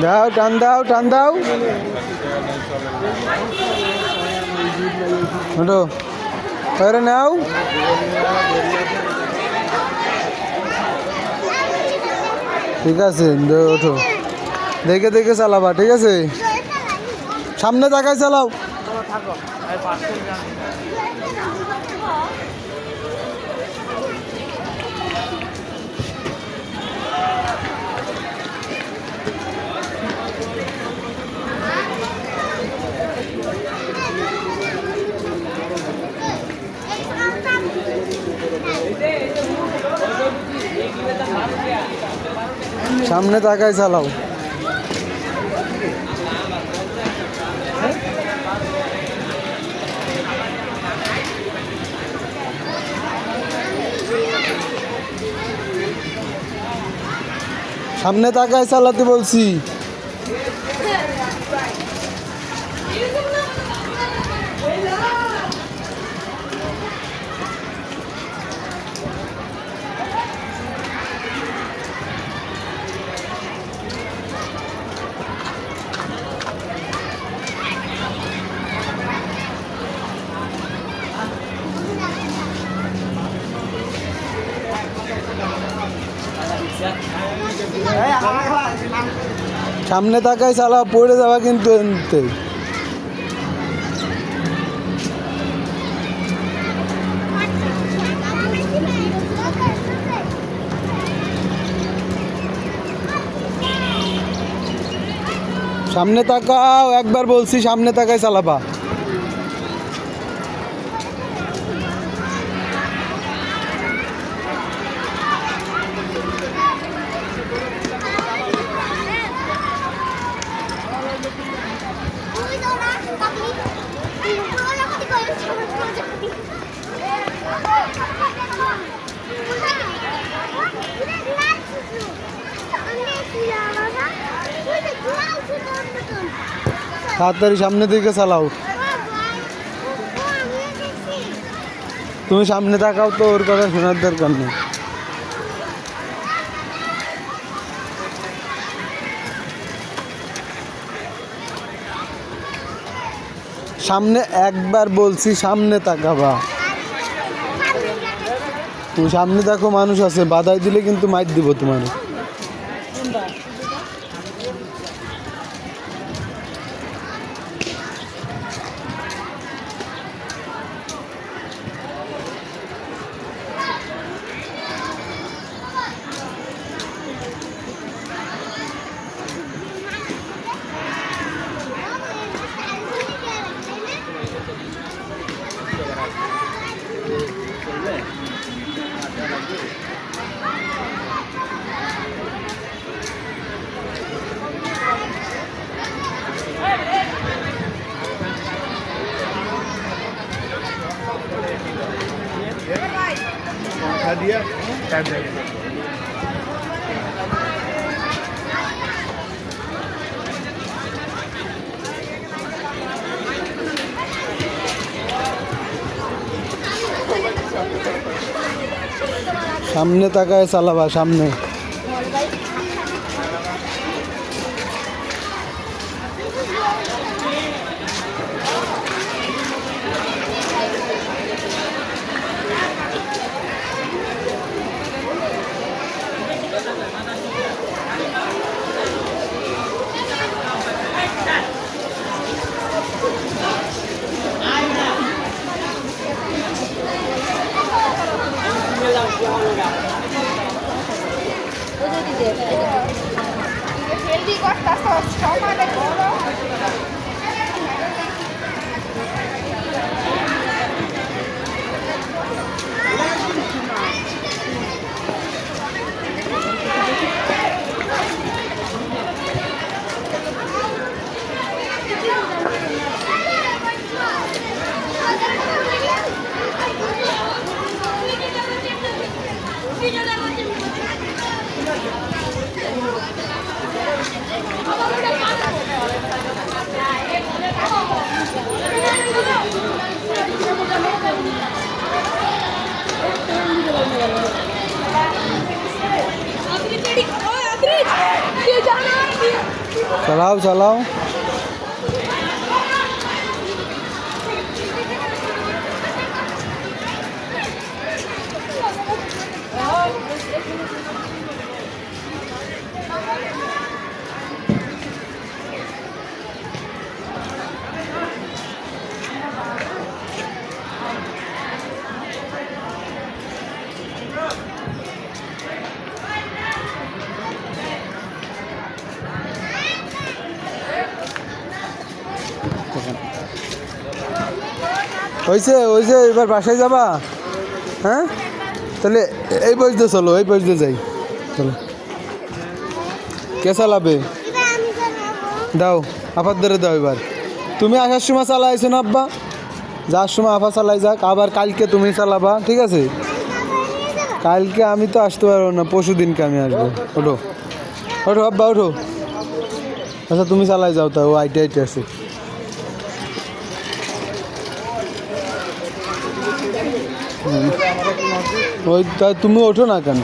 দাও টান দাও টান দাও ওঠো এবারে নাও ঠিক আছে ওঠো দেখে দেখে চালাবা ঠিক আছে সামনে তাকায় চালাও সামনে তাকায় চালাও সামনে তাকায় চালাতে বলছি সামনে তাকায় চালাও পড়ে যাওয়া কিন্তু এনতে সামনে তাকাও একবার বলছি সামনে তাকায় চালাবা তাড়াতাড়ি সামনে দিকে চালাও তুমি সামনে তাকাও তো ওর কথা শোনার দরকার নেই সামনে একবার বলছি সামনে তাকাবা তুমি সামনে দেখো মানুষ আছে বাধাই দিলে কিন্তু মাইর দিব তোমার dia tanda সামনে তাকায় চালাবা সামনে চালাও চালাও। হয়েছে হয়েছে, এবার বাসায় যাবা? হ্যাঁ, তাহলে এই পর্যন্ত চলো, এই পর্যন্ত যাই চলো। কে চালাবে? দাও, আপার ধরে দাও। এবার তুমি আসার সময় চালাইছো না আব্বা? যাওয়ার সময় আপা চালাই যাক, আবার কালকে তুমি চালাবা, ঠিক আছে? কালকে আমি তো আসতে পারবো না, পরশু দিনকে আমি আসবো। ওঠো ওঠো আব্বা ওঠো। আচ্ছা তুমি চালাই যাও, তা ও আইটে আইটে আছে। ওই তাই তুমি ওঠো না কেন?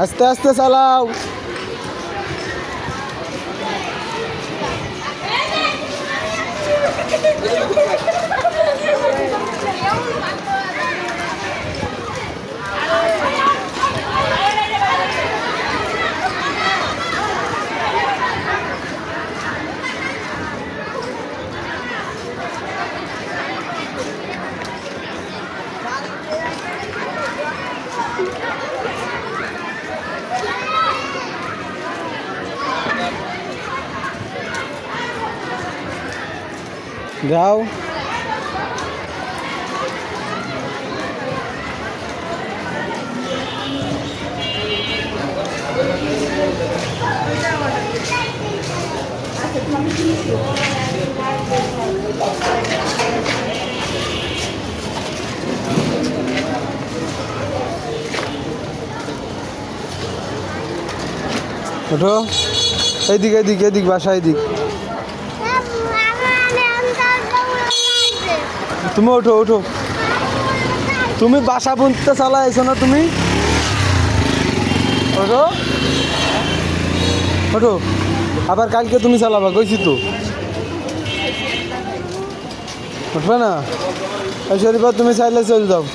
আস্তে আস্তে চালাও। যাও। ওঠো, এইদিক এইদিক এদিক, বাসা এদিক। তুমি ওঠো ওঠো, তুমি বাসা বুনতে চালাইছো না তুমি? ওঠো ওঠো, আবার কালকে তুমি চালাবা কইছি তো। উঠবে না? শরীফা তুমি চাইলে চলে যাও।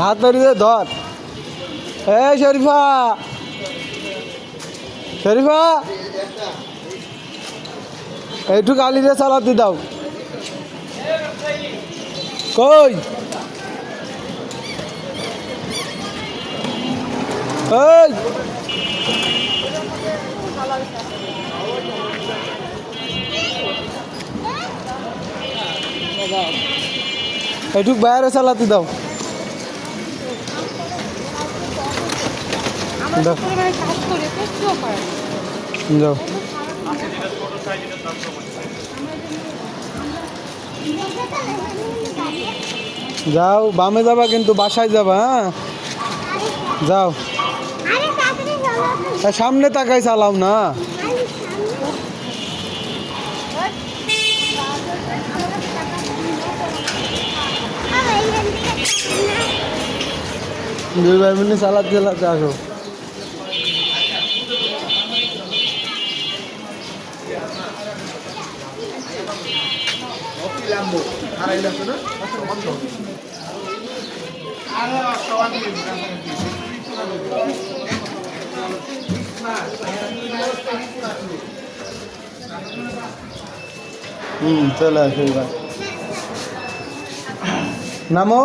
হাত ধরিয়ে ধর। এই শরীফা, শরীফা এইটু গালিরে চালাতে দাও। কই এই এইটুক বাইরে চালাতে দাও। যাও যাও, বামে যাবা কিন্তু বাসায় যাবা। হ্যাঁ যাও। সামনে তাকাই চালাও না। দুই ভাই মিনিট চালাতে চালাতে আসো। চলে আসো এবার নামো।